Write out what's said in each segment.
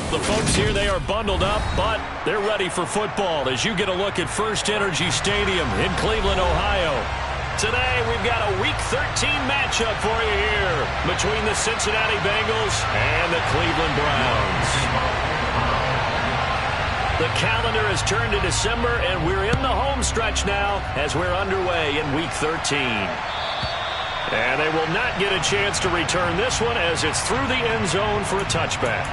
The folks here, they are bundled up, but they're ready for football as you get a look at First Energy Stadium in Cleveland, Ohio. Today, we've got a Week 13 matchup for you here between the Cincinnati Bengals and the Cleveland Browns. The calendar has turned to December, and we're in the home stretch now as we're underway in Week 13. And they will not get a chance to return this one as it's through the end zone for a touchback.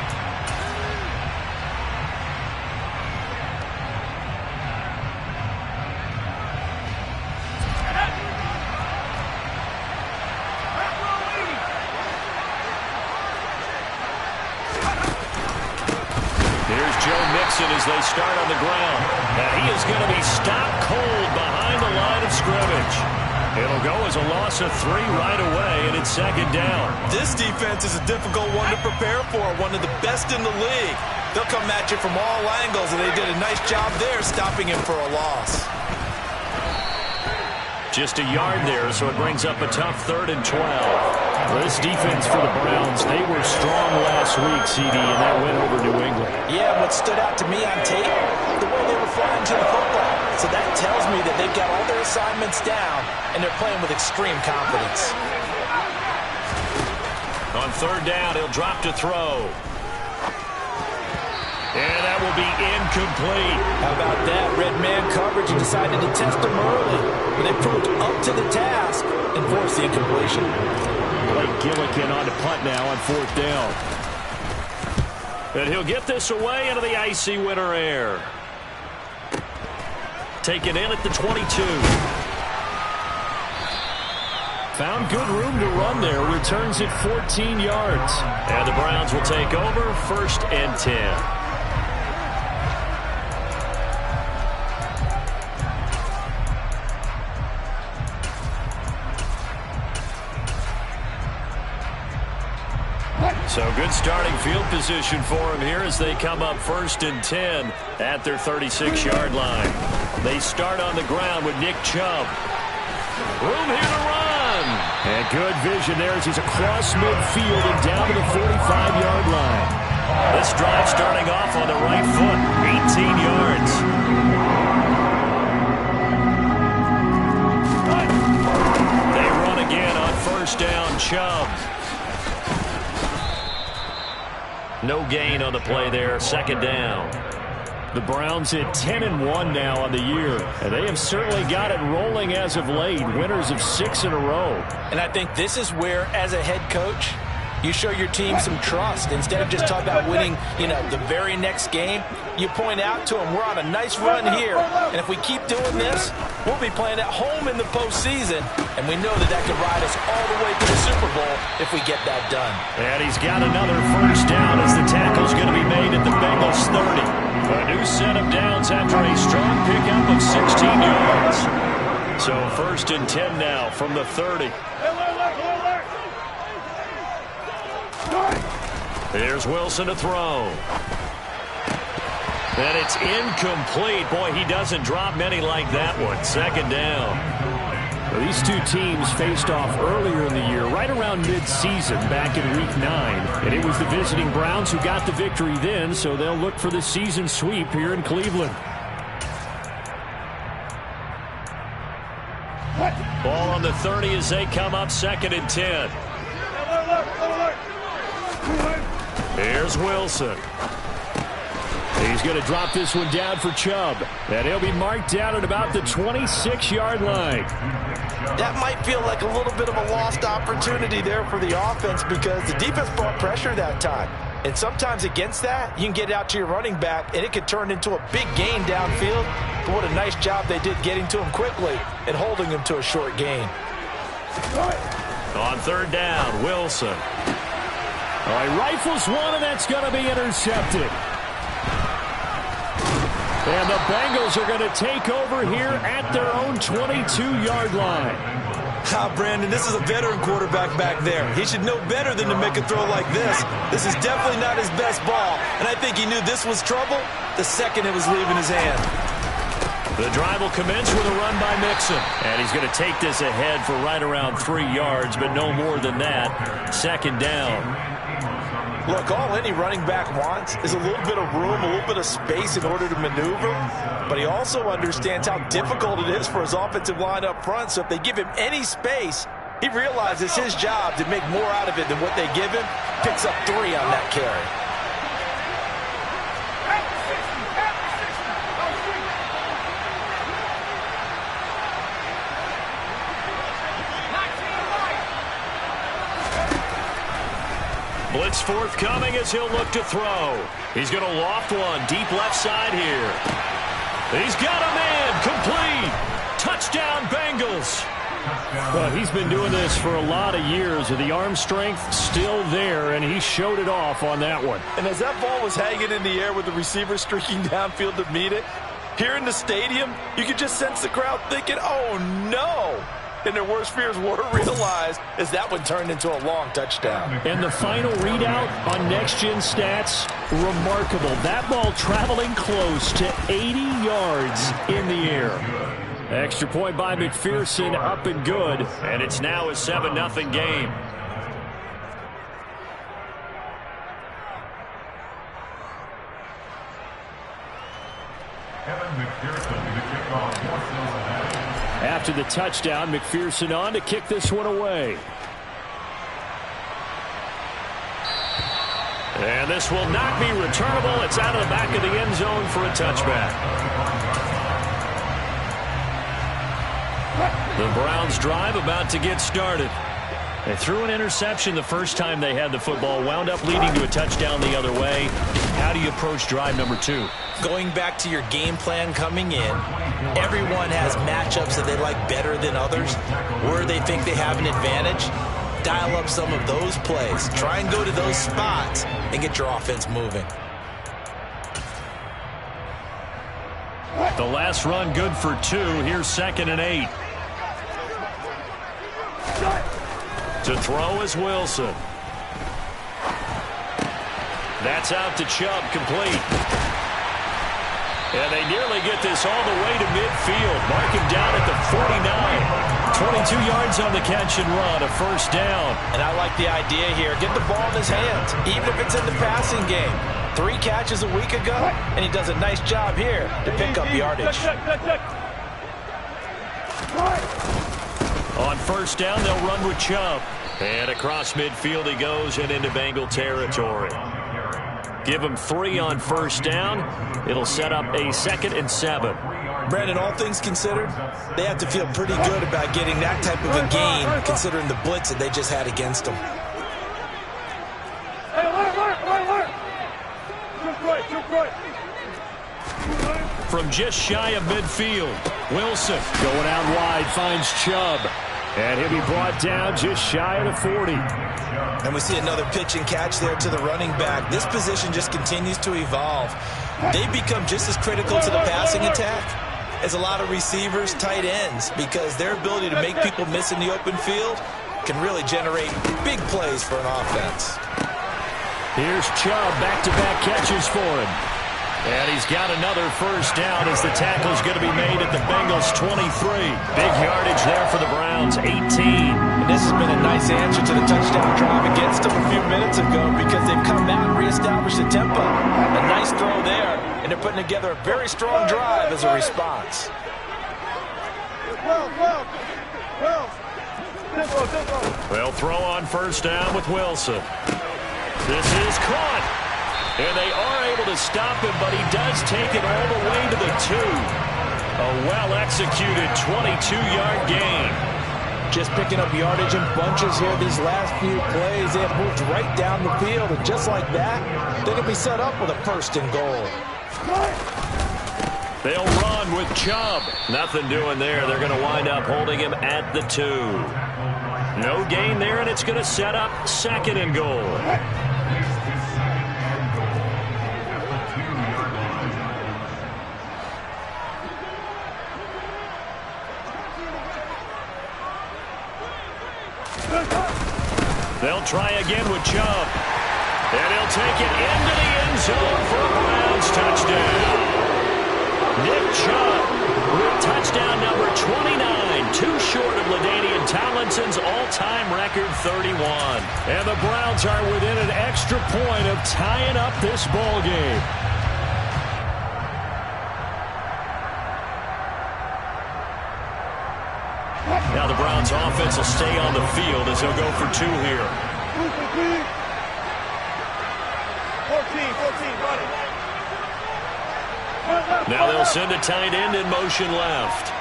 As they start on the ground. And he is going to be stopped cold behind the line of scrimmage. It'll go as a loss of 3 right away, and it's second down. This defense is a difficult one to prepare for, one of the best in the league. They'll come at you from all angles, and they did a nice job there stopping him for a loss. Just a yard there, so it brings up a tough 3rd and 12. Well, this defense for the Browns, they were strong last week, CD, and that win over New England. Yeah, what stood out to me on tape, the way they were flying to the football. So that tells me that they've got all their assignments down, and they're playing with extreme confidence. On 3rd down, he'll drop to throw. And that will be incomplete. How about that? Red man coverage and decided to test him early. But they proved up to the task and forced the incompletion. Blake Gillikin on to punt now on 4th down. And he'll get this away into the icy winter air. Taken in at the 22. Found good room to run there. Returns it 14 yards. And the Browns will take over 1st and 10. So good starting field position for him here as they come up 1st and 10 at their 36-yard line. They start on the ground with Nick Chubb. Room here to run. And good vision there as he's across midfield and down to the 45-yard line. This drive starting off on the right foot, 18 yards. They run again on 1st down, Chubb. No gain on the play there, 2nd down. The Browns at 10-1 now on the year, and they have certainly got it rolling as of late, winners of 6 in a row. And I think this is where, as a head coach, you show your team some trust. Instead of just talking about winning, the very next game, you point out to them, we're on a nice run here, and if we keep doing this, we'll be playing at home in the postseason, and we know that could ride us all the way to the Super Bowl if we get that done. And he's got another 1st down as the tackle's going to be made at the Bengals 30. A new set of downs after a strong pickup of 16 yards. So 1st and 10 now from the 30. There's Wilson to throw. And it's incomplete. Boy, he doesn't drop many like that one. 2nd down. Well, these two teams faced off earlier in the year, right around mid-season, back in Week 9. And it was the visiting Browns who got the victory then, so they'll look for the season sweep here in Cleveland. Ball on the 30 as they come up 2nd and 10. Here's Wilson. He's going to drop this one down for Chubb. And he'll be marked down at about the 26-yard line. That might feel like a little bit of a lost opportunity there for the offense because the defense brought pressure that time. And sometimes against that, you can get out to your running back, and it could turn into a big gain downfield. But what a nice job they did getting to him quickly and holding him to a short gain. On 3rd down, Wilson. All right, rifles one, and that's going to be intercepted. And the Bengals are going to take over here at their own 22-yard line. Brandon, this is a veteran quarterback back there. He should know better than to make a throw like this. This is definitely not his best ball, and I think he knew this was trouble the second it was leaving his hand. The drive will commence with a run by Mixon. And he's going to take this ahead for right around 3 yards, but no more than that. 2nd down. Look, all any running back wants is a little bit of room, a little bit of space in order to maneuver. But he also understands how difficult it is for his offensive line up front. So if they give him any space, he realizes his job to make more out of it than what they give him. Picks up 3 on that carry. Blitz forthcoming as he'll look to throw. He's going to loft one deep left side here. He's got a man complete. Touchdown Bengals. Well, he's been doing this for a lot of years with the arm strength still there, and he showed it off on that one. And as that ball was hanging in the air with the receiver streaking downfield to meet it, here in the stadium, you could just sense the crowd thinking, oh no. And their worst fears were realized as that one turned into a long touchdown. And the final readout on next-gen stats, remarkable. That ball traveling close to 80 yards in the air. Extra point by McPherson, up and good. And it's now a 7-0 game. After the touchdown, McPherson on to kick this one away. And this will not be returnable. It's out of the back of the end zone for a touchback. The Browns drive about to get started. They threw an interception the first time they had the football, wound up leading to a touchdown the other way. How do you approach drive number 2? Going back to your game plan coming in, everyone has matchups that they like better than others, where they think they have an advantage. Dial up some of those plays. Try and go to those spots and get your offense moving. The last run good for 2. Here's 2nd and 8. To throw is Wilson. That's out to Chubb, complete. And they nearly get this all the way to midfield. Mark him down at the 49. 22 yards on the catch and run, a first down. And I like the idea here. Get the ball in his hands, even if it's in the passing game. 3 catches a week ago, and he does a nice job here to pick up yardage. On first down, they'll run with Chubb. And across midfield he goes and into Bengal territory. Give him 3 on first down. It'll set up a 2nd and 7. Brandon, all things considered, they have to feel pretty good about getting that type of a gain, considering the blitz that they just had against them. From just shy of midfield, Wilson going out wide, finds Chubb. And he'll be brought down just shy of the 40. And we see another pitch and catch there to the running back. This position just continues to evolve. They become just as critical to the passing attack as a lot of receivers, tight ends, because their ability to make people miss in the open field can really generate big plays for an offense. Here's Chubb, back-to-back catches for him. And he's got another first down as the tackle's going to be made at the Bengals 23. Big yardage there for the Browns, 18. And this has been a nice answer to the touchdown drive against them a few minutes ago because they've come out and reestablished the tempo. A nice throw there, and they're putting together a very strong drive as a response. They'll throw on first down with Wilson. This is caught. And they are able to stop him, but he does take it all the way to the 2. A well-executed 22-yard gain. Just picking up yardage in bunches here these last few plays. They have moved right down the field, and just like that, they're going to be set up with a 1st and goal. They'll run with Chubb. Nothing doing there. They're going to wind up holding him at the 2. No gain there, and it's going to set up 2nd and goal. They'll try again with Chubb. And he'll take it into the end zone for a Browns touchdown. Nick Chubb with touchdown number 29, too short of LaDainian Tomlinson's all-time record 31. And the Browns are within an extra point of tying up this ball game. Now the Browns offense will stay on the field as they'll go for two here. 14, buddy. Now they'll send a tight end in motion left.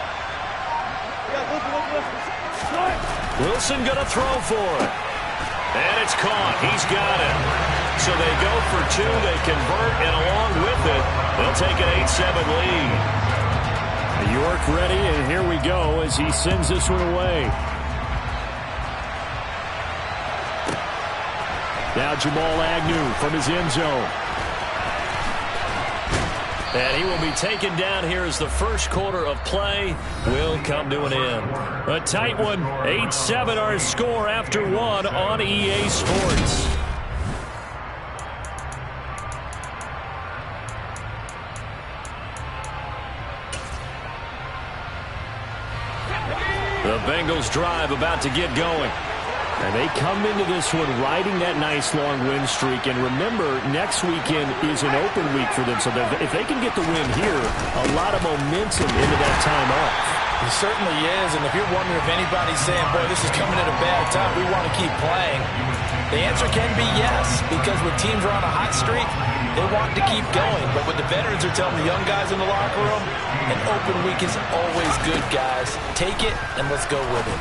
Wilson going to throw for it. And it's caught. He's got it. So they go for two. They convert, and along with it, they'll take an 8-7 lead. York ready, and here we go as he sends this one away. Now Jamal Agnew from his end zone. And he will be taken down here as the first quarter of play will come to an end. A tight one, 8-7 our score after one on EA Sports. The Bengals drive about to get going. And they come into this one riding that nice long win streak. And remember, next weekend is an open week for them. So if they can get the win here, a lot of momentum into that time off. It certainly is. And if you're wondering if anybody's saying, boy, this is coming at a bad time, we want to keep playing, the answer can be yes. Because when teams are on a hot streak, they want to keep going. But what the veterans are telling the young guys in the locker room, an open week is always good, guys. Take it, and let's go with it.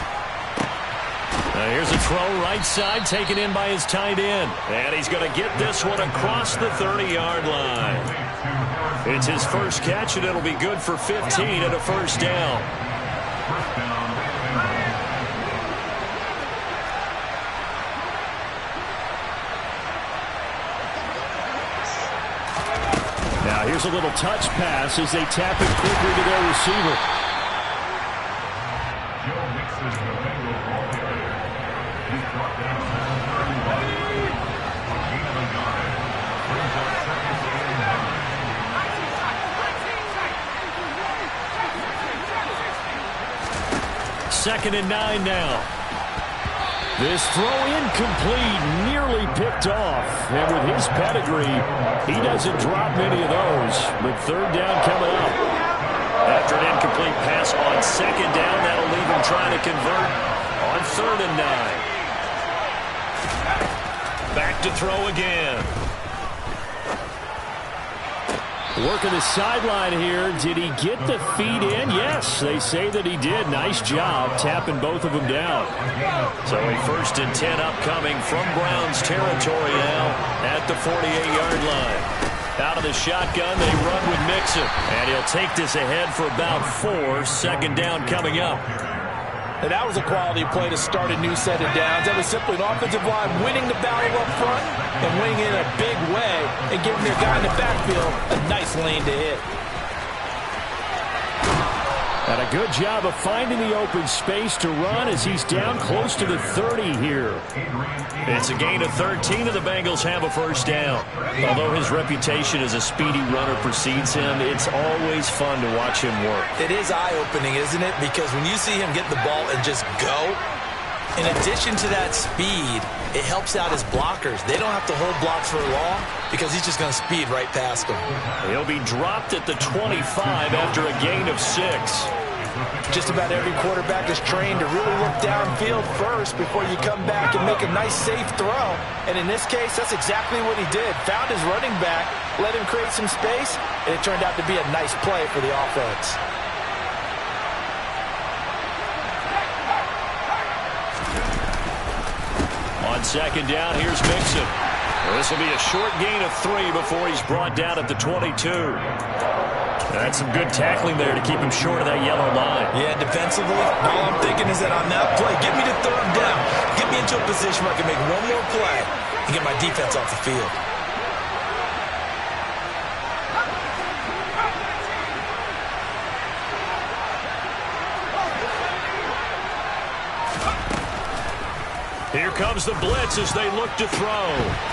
Now here's a throw right side taken in by his tight end. And he's going to get this one across the 30-yard line. It's his first catch, and it'll be good for 15 and a first down. Now here's a little touch pass as they tap it quickly to their receiver. Second and 9 now. This throw incomplete, nearly picked off. And with his pedigree, he doesn't drop many of those. But third down coming up. After an incomplete pass on second down, that'll leave him trying to convert on 3rd and 9. Back to throw again. Working the sideline here. Did he get the feet in? Yes, they say that he did. Nice job tapping both of them down. So a 1st and 10 upcoming from Browns territory now at the 48-yard line. Out of the shotgun, they run with Mixon. And he'll take this ahead for about 4. 2nd down coming up. And that was a quality play to start a new set of downs. That was simply an offensive line winning the battle up front and winning in a big way and giving their guy in the backfield a nice lane to hit. And a good job of finding the open space to run as he's down close to the 30 here. It's a gain of 13, and the Bengals have a first down. Although his reputation as a speedy runner precedes him, it's always fun to watch him work. It is eye-opening, isn't it? Because when you see him get the ball and just go, in addition to that speed, it helps out his blockers. They don't have to hold blocks for long because he's just going to speed right past them. He'll be dropped at the 25 after a gain of 6. Just about every quarterback is trained to really look downfield first before you come back and make a nice, safe throw. And in this case, that's exactly what he did. Found his running back, let him create some space, and it turned out to be a nice play for the offense. On 2nd down, here's Mixon. This will be a short gain of 3 before he's brought down at the 22. That's some good tackling there to keep him short of that yellow line. Yeah, defensively, all I'm thinking is that on that play, get me to 3rd down. Get me into a position where I can make one more play and get my defense off the field. Here comes the blitz as they look to throw.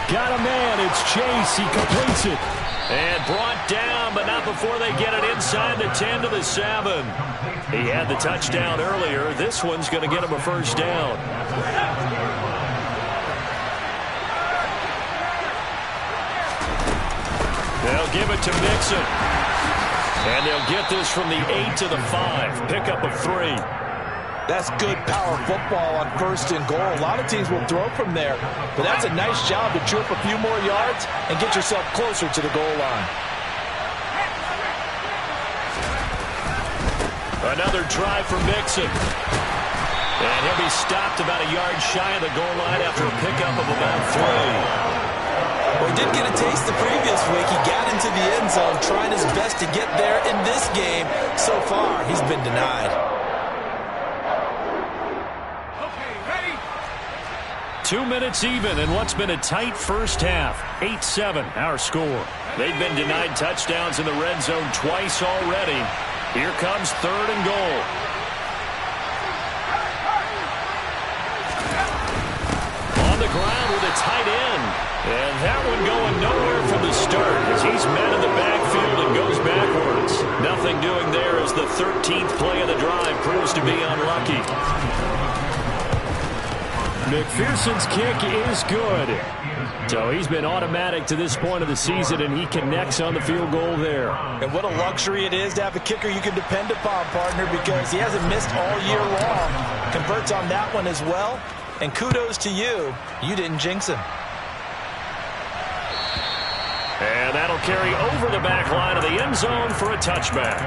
Got a man. It's Chase. He completes it. And brought down, but not before they get it inside the 10 to the 7. He had the touchdown earlier. This one's going to get him a first down. They'll give it to Mixon. And they'll get this from the 8 to the 5. Pickup of 3. That's good power football on 1st and goal. A lot of teams will throw from there, but that's a nice job to chew up a few more yards and get yourself closer to the goal line. Another try for Mixon. And he'll be stopped about a yard shy of the goal line after a pickup of about 3. Well, he did get a taste the previous week. He got into the end zone trying his best to get there in this game. So far, he's been denied. 2 minutes even in what's been a tight first half. 8-7, our score. They've been denied touchdowns in the red zone twice already. Here comes 3rd and goal. On the ground with a tight end. And that one going nowhere from the start as he's met in the backfield and goes backwards. Nothing doing there as the 13th play of the drive proves to be unlucky. McPherson's kick is good. So he's been automatic to this point of the season, and he connects on the field goal there. And what a luxury it is to have a kicker you can depend upon, partner, because he hasn't missed all year long. Converts on that one as well. And kudos to you. You didn't jinx him. And that'll carry over the back line of the end zone for a touchback.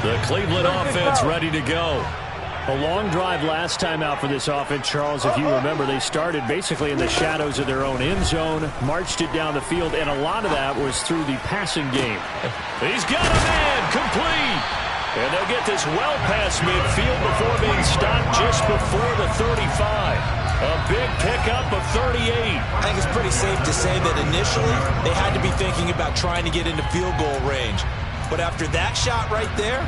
The Cleveland offense ready to go. A long drive last time out for this offense, Charles. If you remember, they started basically in the shadows of their own end zone, marched it down the field, and a lot of that was through the passing game. He's got a man, complete. And they'll get this well past midfield before being stopped just before the 35. A big pickup of 38. I think it's pretty safe to say that initially they had to be thinking about trying to get into field goal range. But after that shot right there,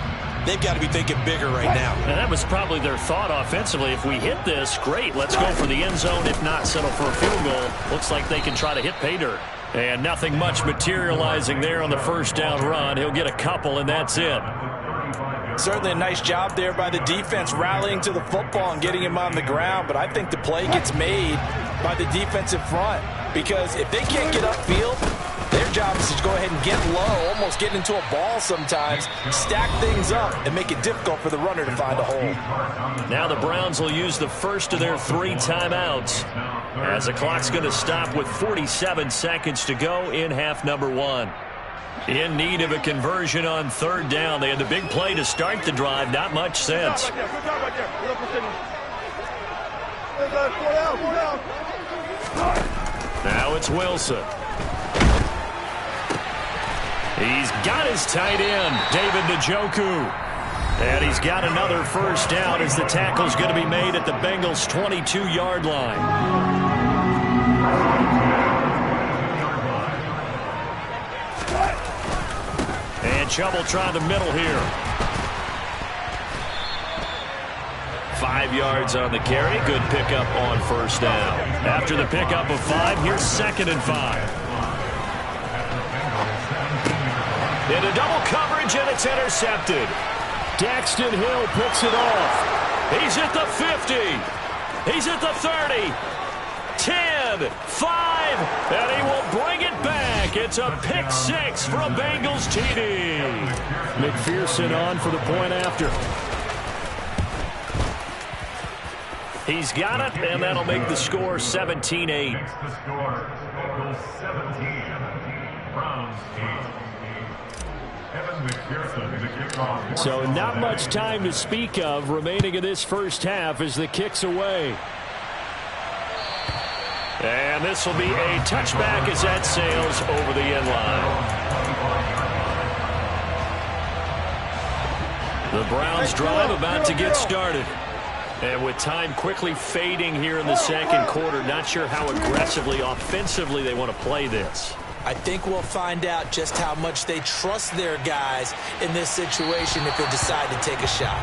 they've got to be thinking bigger right now. And that was probably their thought offensively. If we hit this, great, let's go for the end zone. If not, settle for a field goal. Looks like they can try to hit pay dirt. And nothing much materializing there on the first down run. He'll get a couple, and that's it. Certainly a nice job there by the defense rallying to the football and getting him on the ground. But I think the play gets made by the defensive front. Because if they can't get upfield, their job is to go ahead and get low, almost get into a ball sometimes, stack things up, and make it difficult for the runner to find a hole. Now the Browns will use the first of their 3 timeouts as the clock's going to stop with 47 seconds to go in half number 1. In need of a conversion on 3rd down. They had the big play to start the drive. Not much sense. Now it's Wilson. He's got his tight end, David Njoku. And he's got another first down as the tackle's going to be made at the Bengals' 22-yard line. And Chubb will try the middle here. 5 yards on the carry. Good pickup on first down. After the pickup of 5, here's 2nd and 5. Into double coverage, and it's intercepted. Daxton Hill picks it off. He's at the 50. He's at the 30. 10, 5, and he will bring it back. It's a pick 6 for a Bengals TD. McPherson on for the point after. He's got it, and that'll make the score 17-8. So not much time to speak of remaining in this first half as the kick's away. And this will be a touchback as that sails over the end line. The Browns drive about to get started. And with time quickly fading here in the second quarter, not sure how aggressively, offensively they want to play this. I think we'll find out just how much they trust their guys in this situation if they decide to take a shot.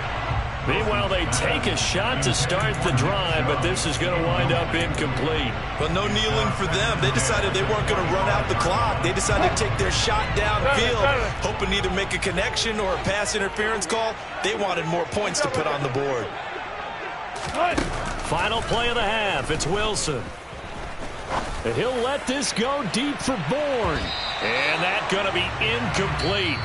Meanwhile, they take a shot to start the drive, but this is going to wind up incomplete. But no kneeling for them. They decided they weren't going to run out the clock. They decided to take their shot downfield, hoping to either make a connection or a pass interference call. They wanted more points to put on the board. Final play of the half. It's Wilson. And he'll let this go deep for Bourne. And that's going to be incomplete.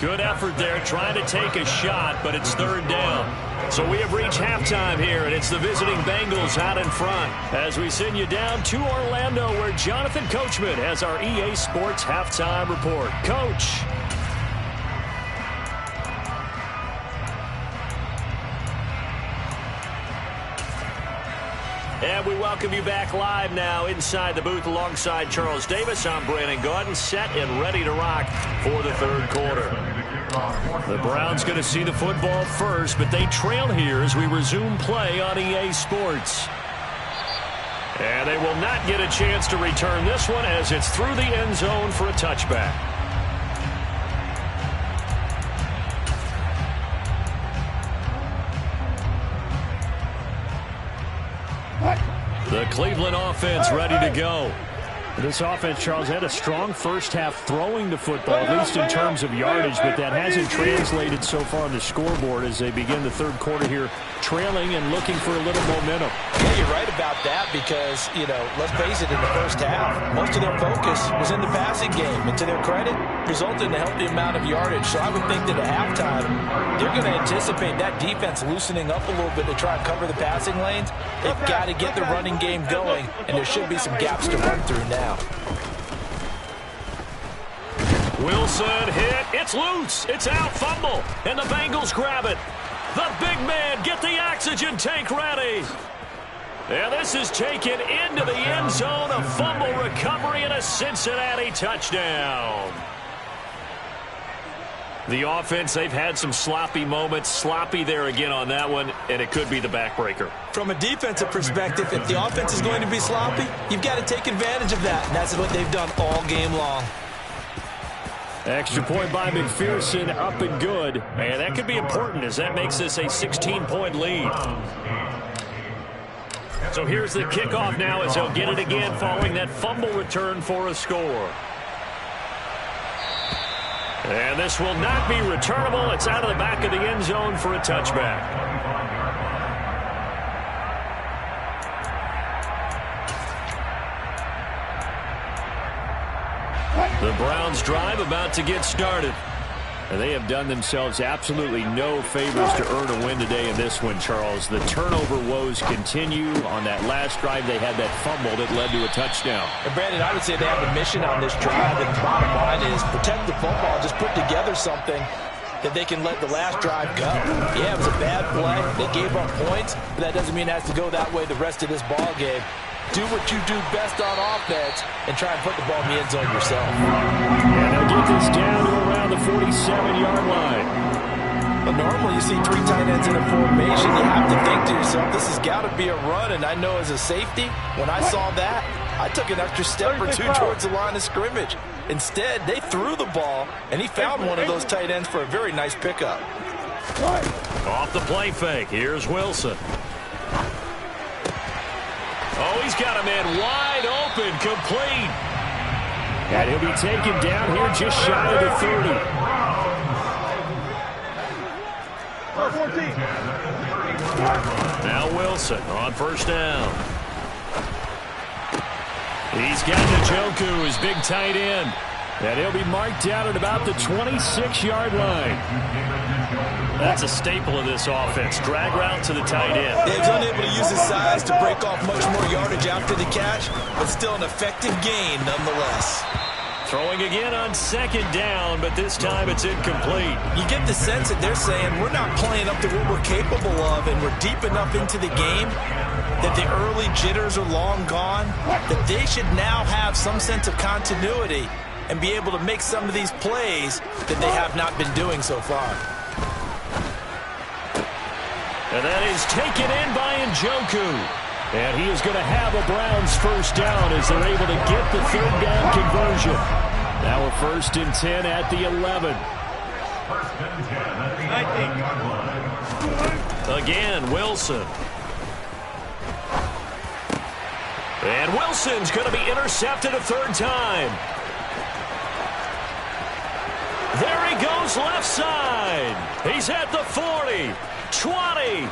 Good effort there trying to take a shot, but it's third down. So we have reached halftime here, and it's the visiting Bengals out in front as we send you down to Orlando where Jonathan Coachman has our EA Sports halftime report. Coach. And we welcome you back live now inside the booth alongside Charles Davis. I'm Brandon Gaudin, set and ready to rock for the third quarter. The Browns going to see the football first, but they trail here as we resume play on EA Sports. And they will not get a chance to return this one as it's through the end zone for a touchback. The Cleveland offense ready to go. This offense, Charles, had a strong first half throwing the football, at least in terms of yardage, but that hasn't translated so far on the scoreboard as they begin the third quarter here, trailing and looking for a little momentum. Yeah, you're right about that because, let's face it, in the first half, most of their focus was in the passing game. And to their credit, resulted in a healthy amount of yardage. So I would think that at halftime, they're going to anticipate that defense loosening up a little bit to try and cover the passing lanes. They've got to get the running game going, and there should be some gaps to run through now. Wilson hit. It's loose. It's out. Fumble. And the Bengals grab it. The big man, get the oxygen tank ready. And this is taken into the end zone. A fumble recovery and a Cincinnati touchdown. The offense, they've had some sloppy moments. Sloppy there again on that one, and it could be the backbreaker. From a defensive perspective, if the offense is going to be sloppy, you've got to take advantage of that, and that's what they've done all game long. Extra point by McPherson, up and good. And that could be important as that makes this a 16-point lead. So here's the kickoff now as they'll get it again following that fumble return for a score. And this will not be returnable. It's out of the back of the end zone for a touchback. The Browns drive about to get started. And they have done themselves absolutely no favors to earn a win today in this one, Charles. The turnover woes continue. On that last drive, they had that fumble that led to a touchdown. And Brandon, I would say they have a mission on this drive, and the bottom line is protect the football. Just put together something that they can let the last drive go. Yeah, it was a bad play. They gave up points, but that doesn't mean it has to go that way the rest of this ball game. Do what you do best on offense and try and put the ball in the end zone yourself. And they'll get this down to around the 47-yard line. But normally you see three tight ends in a formation, you have to think to yourself, this has got to be a run. And I know as a safety, when I saw that, I took an extra step or two towards the line of scrimmage. Instead, they threw the ball, and he found one of those tight ends for a very nice pickup. Off the play fake, here's Wilson. Oh, he's got a man wide open, complete. And he'll be taken down here just shy of the 30. 14. Now Wilson on first down. He's got Njoku, his big tight end. And he'll be marked out at about the 26-yard line. That's a staple of this offense. Drag route to the tight end. Dave's unable to use his size to break off much more yardage after the catch, but still an effective gain nonetheless. Throwing again on second down, but this time it's incomplete. You get the sense that they're saying we're not playing up to what we're capable of, and we're deep enough into the game that the early jitters are long gone, that they should now have some sense of continuity and be able to make some of these plays that they have not been doing so far. And that is taken in by Njoku. And he is going to have a Browns first down as they're able to get the third down conversion. Now we're first and 10 at the 11. Again, Wilson. And Wilson's going to be intercepted a third time. There he goes left side. He's at the 40, 20.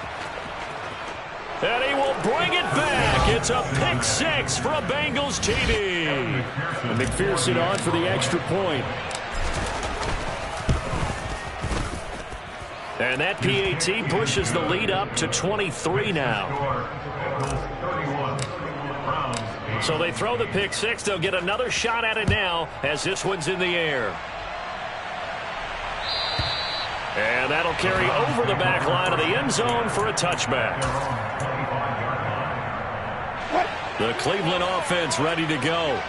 And he will bring it back. It's a pick six for a Bengals TD. And McPherson on for the extra point. And that PAT pushes the lead up to 23 now. So they throw the pick six. They'll get another shot at it now as this one's in the air. And that'll carry over the back line of the end zone for a touchback. The Cleveland offense ready to go.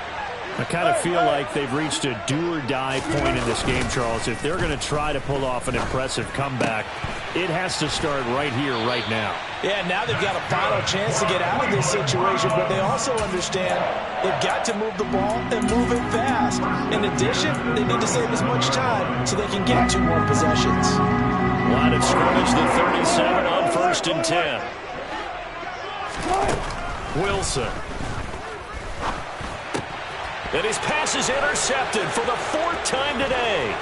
I kind of feel like they've reached a do-or-die point in this game, Charles. If they're going to try to pull off an impressive comeback, it has to start right here, right now. Yeah, now they've got a final chance to get out of this situation, but they also understand they've got to move the ball and move it fast. In addition, they need to save as much time so they can get 2 more possessions. Line of scrimmage, the 37 on first and 10. Wilson. And his pass is intercepted for the 4th time today.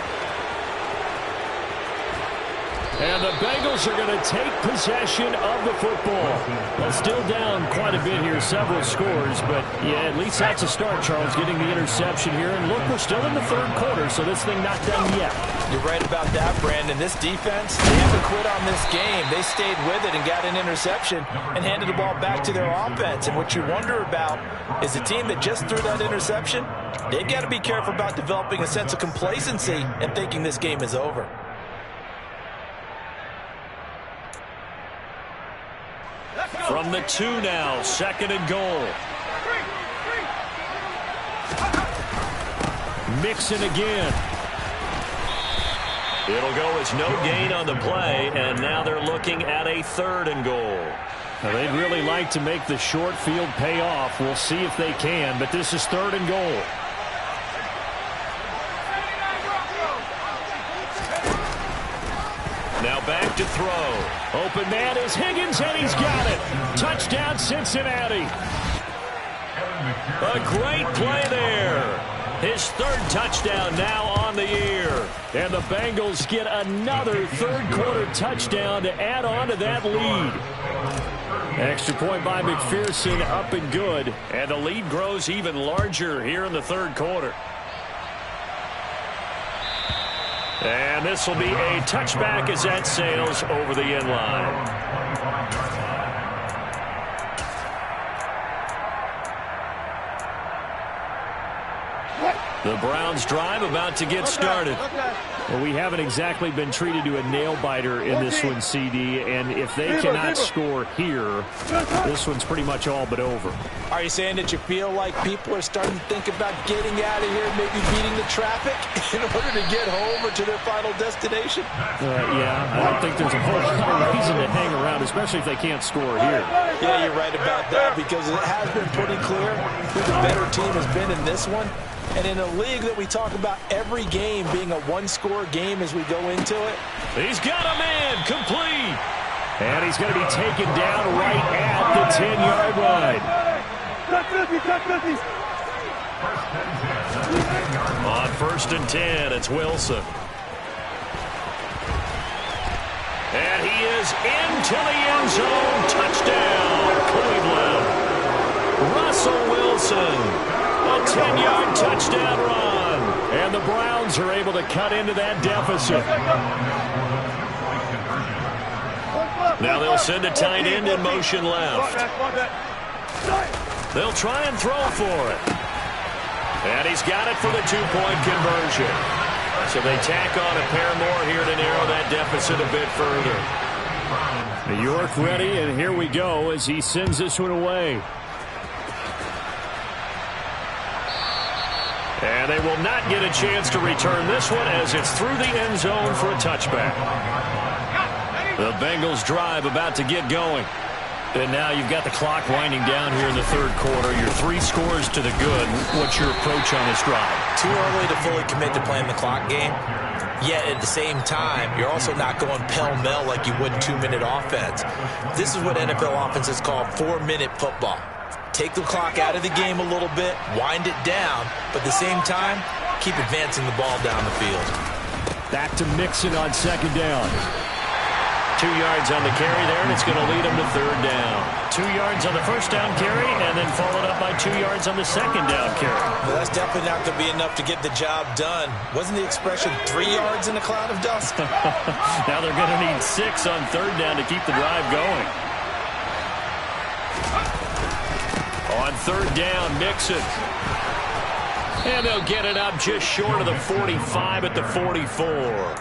And the Bengals are going to take possession of the football. Well, still down quite a bit here, several scores, but yeah, at least that's a start, Charles, getting the interception here. And look, we're still in the 3rd quarter, so this thing not done yet. You're right about that, Brandon. This defense, they haven't quit on this game. They stayed with it and got an interception and handed the ball back to their offense. And what you wonder about is the team that just threw that interception, they got to be careful about developing a sense of complacency and thinking this game is over. From the 2 now, 2nd and goal. Mixon again. It'll go as no gain on the play, and now they're looking at a 3rd and goal. Now, they'd really like to make the short field pay off. We'll see if they can, but this is 3rd and goal. Now back to throw. Open man is Higgins, and he's got it. Touchdown, Cincinnati. A great play there. His 3rd touchdown now on the year. And the Bengals get another 3rd quarter touchdown to add on to that lead. Extra point by McPherson, up and good. And the lead grows even larger here in the 3rd quarter. And this will be a touchback as that sails over the end line. The Browns drive about to get started. Well, we haven't exactly been treated to a nail-biter in this one, CD, and if they cannot score here, this one's pretty much all but over. Are you saying that you feel like people are starting to think about getting out of here, maybe beating the traffic in order to get home or to their final destination? Yeah, I don't think there's a whole lot of reason to hang around, especially if they can't score here. Yeah, you're right about that, because it has been pretty clear who the better team has been in this one. And in a league that we talk about every game being a one-score game as we go into it. He's got a man complete. And he's going to be taken down right at the 10-yard line. On first and 10, it's Wilson. And he is into the end zone. Touchdown, Cleveland. Russell Wilson. A 10-yard touchdown run. And the Browns are able to cut into that deficit. Now they'll send a tight end in motion left. They'll try and throw for it. And he's got it for the 2-point conversion. So they tack on a pair more here to narrow that deficit a bit further. New York ready, and here we go as he sends this one away. And they will not get a chance to return this one as it's through the end zone for a touchback. The Bengals drive about to get going. And now you've got the clock winding down here in the third quarter. Your 3 scores to the good. What's your approach on this drive? Too early to fully commit to playing the clock game. Yet at the same time, you're also not going pell-mell like you would 2-minute offense. This is what NFL offenses call 4-minute football. Take the clock out of the game a little bit, wind it down, but at the same time, keep advancing the ball down the field. Back to Mixon on second down. 2 yards on the carry there, and it's going to lead him to third down. 2 yards on the first down carry, and then followed up by 2 yards on the second down carry. Well, that's definitely not going to be enough to get the job done. Wasn't the expression 3 yards in a cloud of dust? Now they're going to need 6 on third down to keep the drive going. On third down, Mixon. And they'll get it up just short of the 45 at the 44.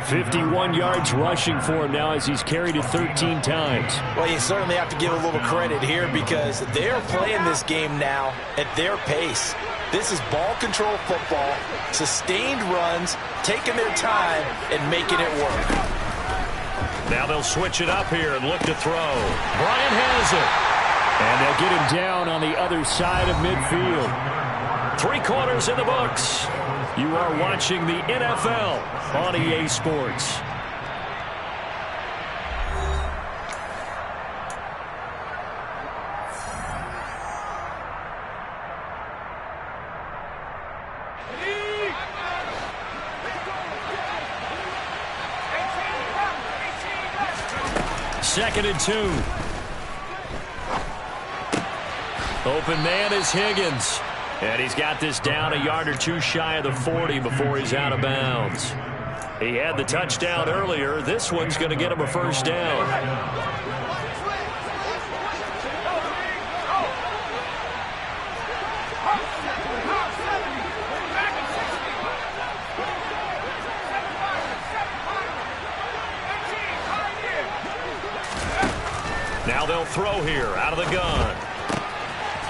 51 yards rushing for him now as he's carried it 13 times. Well, you certainly have to give a little credit here because they're playing this game now at their pace. This is ball control football, sustained runs, taking their time and making it work. Now they'll switch it up here and look to throw. Bryant has it. And they'll get him down on the other side of midfield. 3 quarters in the books. You are watching the NFL on EA Sports. Second and 2. Open man is Higgins. And he's got this down a yard or 2 shy of the 40 before he's out of bounds. He had the touchdown earlier. This one's going to get him a first down. Now they'll throw here out of the gun.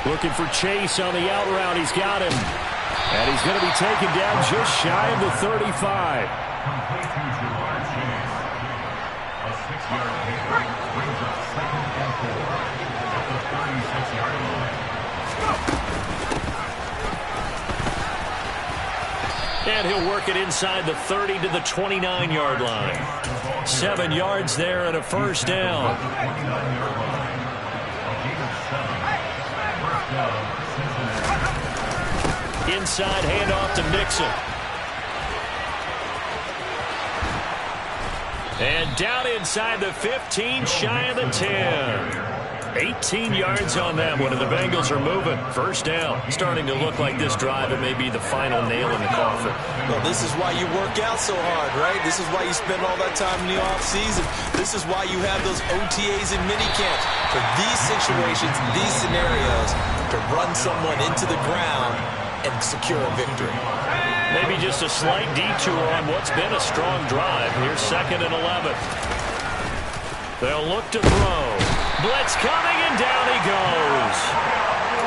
Looking for Chase on the out route. He's got him. And he's going to be taken down just shy of the 35. And he'll work it inside the 30 to the 29-yard line. 7 yards there and a first down. Inside handoff to Mixon. And down inside the 15, shy of the 10. 18 yards on that one, and the Bengals are moving. First down. Starting to look like this drive, it may be the final nail in the coffin. Well, this is why you work out so hard, right? This is why you spend all that time in the offseason. This is why you have those OTAs and minicamps. For these situations, these scenarios, to run someone into the ground and secure a victory. Maybe just a slight detour on what's been a strong drive. Here's 2nd and 11. They'll look to throw. Blitz coming, and down he goes.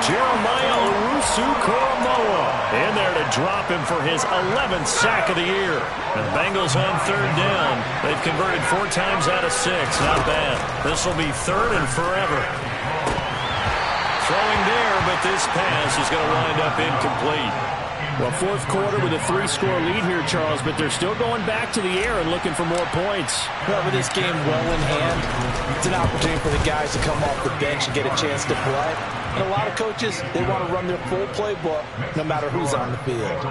Jeremiah Owusu-Koramoah in there to drop him for his 11th sack of the year. The Bengals on third down. They've converted 4 times out of 6. Not bad. This will be 3rd and forever. Throwing there, but this pass is going to wind up incomplete. Well, 4th quarter with a 3-score lead here, Charles, but they're still going back to the air and looking for more points. Well, with this game well in hand, it's an opportunity for the guys to come off the bench and get a chance to play. And a lot of coaches, they want to run their full playbook no matter who's on the field.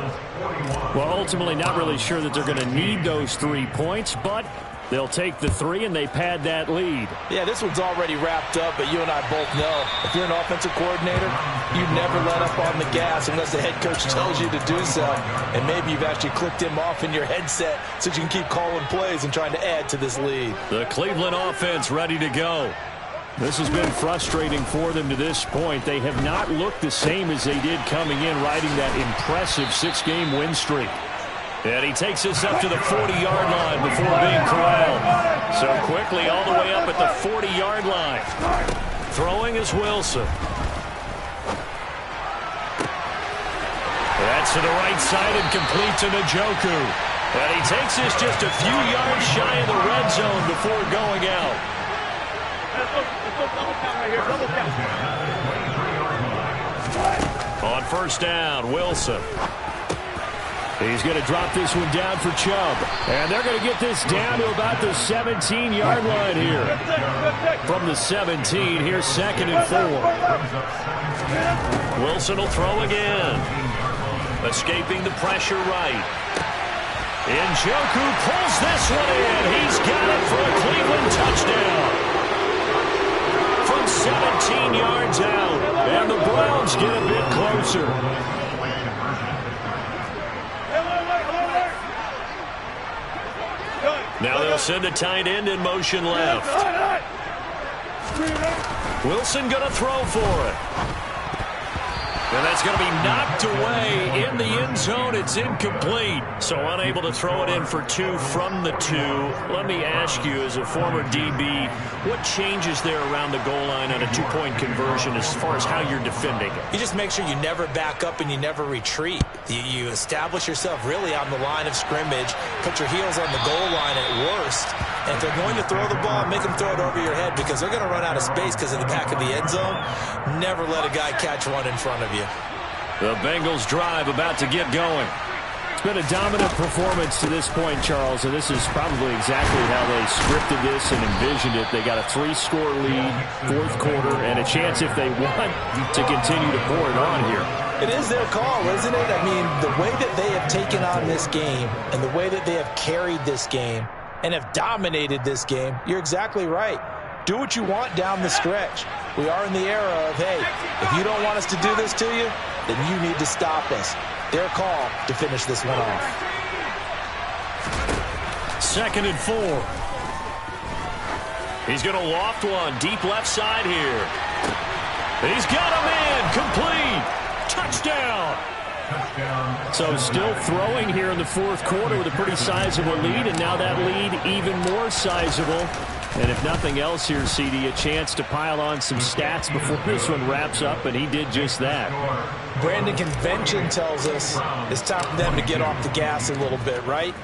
Well, ultimately not really sure that they're going to need those 3 points, but they'll take the 3 and they pad that lead. Yeah, this one's already wrapped up, but you and I both know if you're an offensive coordinator, you never let up on the gas unless the head coach tells you to do so. And maybe you've actually clicked him off in your headset so you can keep calling plays and trying to add to this lead. The Cleveland offense ready to go. This has been frustrating for them to this point. They have not looked the same as they did coming in, riding that impressive 6-game win streak. And he takes us up to the 40-yard line before being corralled. So quickly all the way up at the 40-yard line. Throwing is Wilson. That's to the right side and complete to Njoku. And he takes this just a few yards shy of the red zone before going out. On first down, Wilson. He's going to drop this one down for Chubb. And they're going to get this down to about the 17-yard line here. From the 17, here's 2nd and 4. Wilson will throw again. Escaping the pressure right. Njoku pulls this one in. He's got it for a Cleveland touchdown. From 17 yards out. And the Browns get a bit closer. Now they'll send a tight end in motion left. Wilson going to throw for it. And that's going to be knocked away in the end zone. It's incomplete. So unable to throw it in for 2 from the 2. Let me ask you, as a former DB, what changes there around the goal line on a 2-point conversion as far as how you're defending it? You just make sure you never back up and you never retreat. You establish yourself really on the line of scrimmage, put your heels on the goal line at worst. And if they're going to throw the ball, make them throw it over your head because they're going to run out of space because of the back of the end zone. Never let a guy catch one in front of you. The Bengals drive about to get going. It's been a dominant performance to this point, Charles, and this is probably exactly how they scripted this and envisioned it. They got a 3-score lead, 4th quarter, and a chance, if they want, to continue to pour it on here. It is their call, isn't it? I mean, the way that they have taken on this game and the way that they have carried this game and have dominated this game, you're exactly right. Do what you want down the stretch. We are in the era of, hey, if you don't want us to do this to you, then you need to stop us. Their call to finish this one off. 2nd and 4. He's going to loft one deep left side here. He's got a man complete. Touchdown. So still throwing here in the 4th quarter with a pretty sizable lead, and now that lead even more sizable. And if nothing else here, CD, a chance to pile on some stats before this one wraps up, and he did just that. Brandon, convention tells us it's time for them to get off the gas a little bit, right?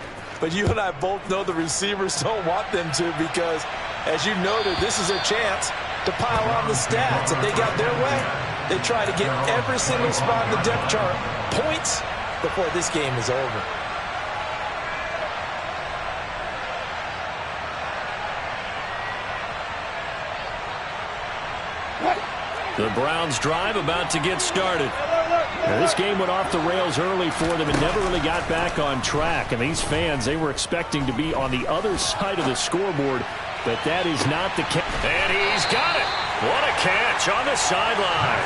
But you and I both know the receivers don't want them to because, as you noted, this is their chance to pile on the stats. If they got their way, they try to get every single spot in the depth chart points before this game is over. The Browns drive about to get started. Now, this game went off the rails early for them and never really got back on track. And these fans, they were expecting to be on the other side of the scoreboard, but that is not the case. And he's got it. What a catch on the sideline.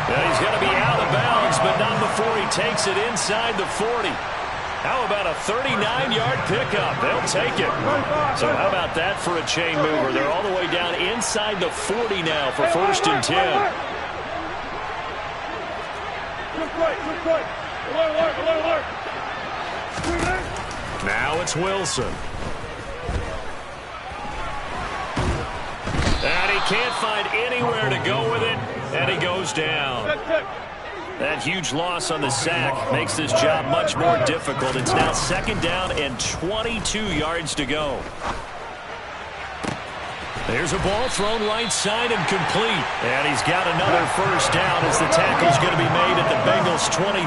And he's going to be out of bounds, but not before he takes it inside the 40. How about a 39-yard pickup? They'll take it. So how about that for a chain mover? They're all the way down inside the 40 now for 1st and 10. Now it's Wilson. And he can't find anywhere to go with it, and he goes down. That huge loss on the sack makes this job much more difficult. It's now 2nd down and 22 yards to go. There's a ball thrown right side and complete. And he's got another 1st down as the tackle's going to be made at the Bengals 23.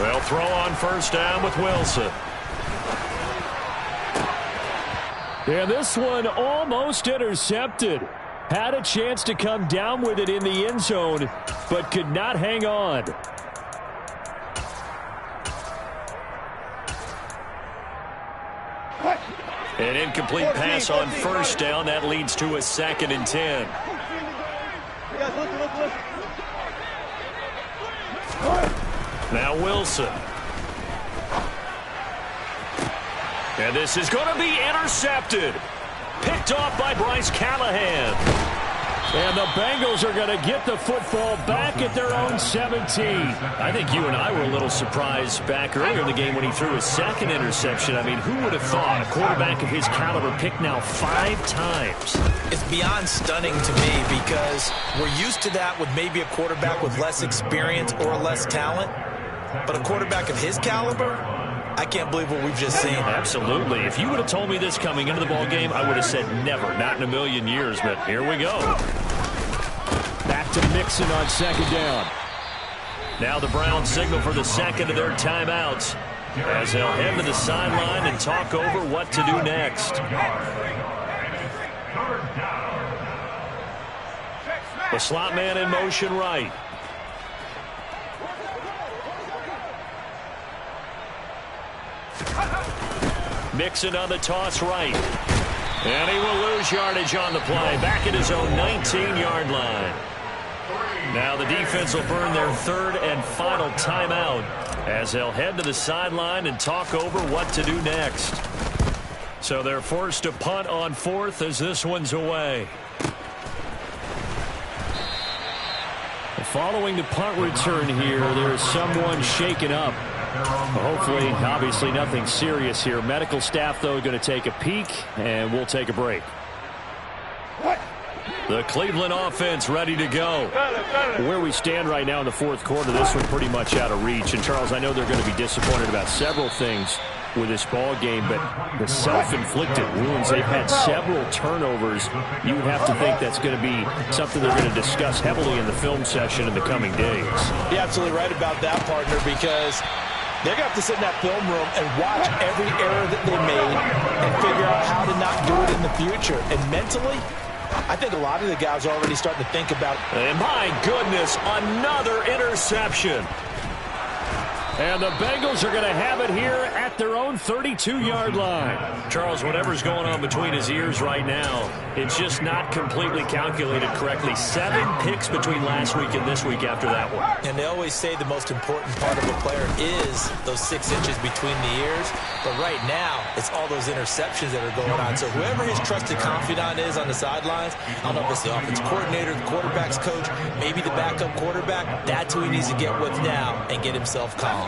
They'll throw on 1st down with Wilson. And this one almost intercepted. Had a chance to come down with it in the end zone, but could not hang on. An incomplete pass on 1st down. That leads to a 2nd and 10. Now Wilson. And this is going to be intercepted. Picked off by Bryce Callahan. And the Bengals are going to get the football back at their own 17. I think you and I were a little surprised back earlier in the game when he threw his 2nd interception. I mean, who would have thought a quarterback of his caliber picked now 5 times? It's beyond stunning to me because we're used to that with maybe a quarterback with less experience or less talent. But a quarterback of his caliber, I can't believe what we've just seen. Absolutely. If you would have told me this coming into the ball game, I would have said never, not in a million years, but here we go. Back to Mixon on second down. Now the Browns signal for the second of their timeouts as they'll head to the sideline and talk over what to do next. The slot man in motion right. Mixon on the toss right. And he will lose yardage on the play. Back at his own 19-yard line. Now the defense will burn their third and final timeout as they'll head to the sideline and talk over what to do next. So they're forced to punt on fourth as this one's away. Following the punt return here, there is someone shaken up. Hopefully, obviously nothing serious here. Medical staff, though, going to take a peek, and we'll take a break. The Cleveland offense ready to go. Where we stand right now in the fourth quarter, this one pretty much out of reach. And, Charles, I know they're going to be disappointed about several things with this ball game, but the self-inflicted wounds, they've had several turnovers. You would have to think that's going to be something they're going to discuss heavily in the film session in the coming days. You're absolutely right about that, partner, because they're going to have to sit in that film room and watch every error that they made and figure out how to not do it in the future. And mentally, I think a lot of the guys are already starting to think about it. And my goodness, another interception. And the Bengals are going to have it here at their own 32-yard line. Charles, whatever's going on between his ears right now, it's just not completely calculated correctly. 7 picks between last week and this week after that one. And they always say the most important part of a player is those 6 inches between the ears. But right now, it's all those interceptions that are going on. So whoever his trusted confidant is on the sidelines, I don't know if it's the offense coordinator, the quarterback's coach, maybe the backup quarterback, that's who he needs to get with now and get himself calm.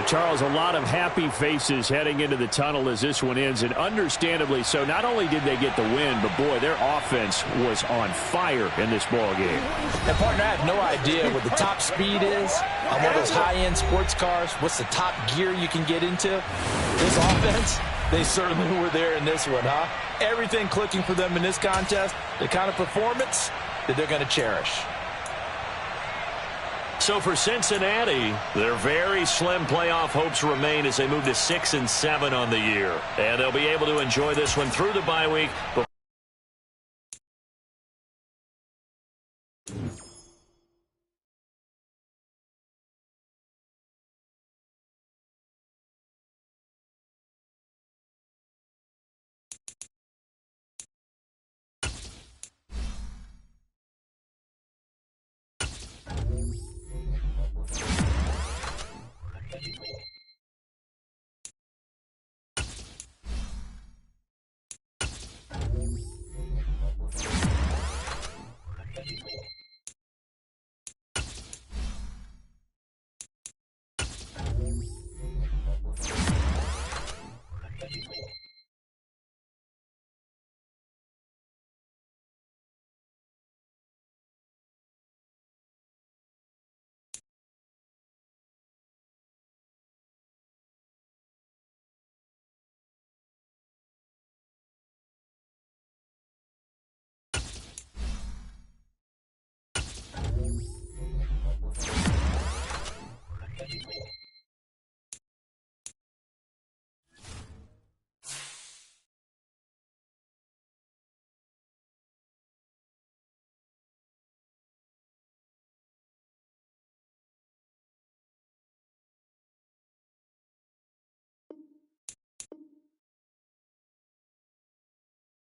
Charles, a lot of happy faces heading into the tunnel as this one ends, and understandably so. Not only did they get the win, but boy, their offense was on fire in this ball game. And partner, I have no idea what the top speed is on one of those high-end sports cars. What's the top gear you can get into? This offense, they certainly were there in this one, huh? Everything clicking for them in this contest, the kind of performance that they're going to cherish. So for Cincinnati, their very slim playoff hopes remain as they move to 6-7 on the year. And they'll be able to enjoy this one through the bye week.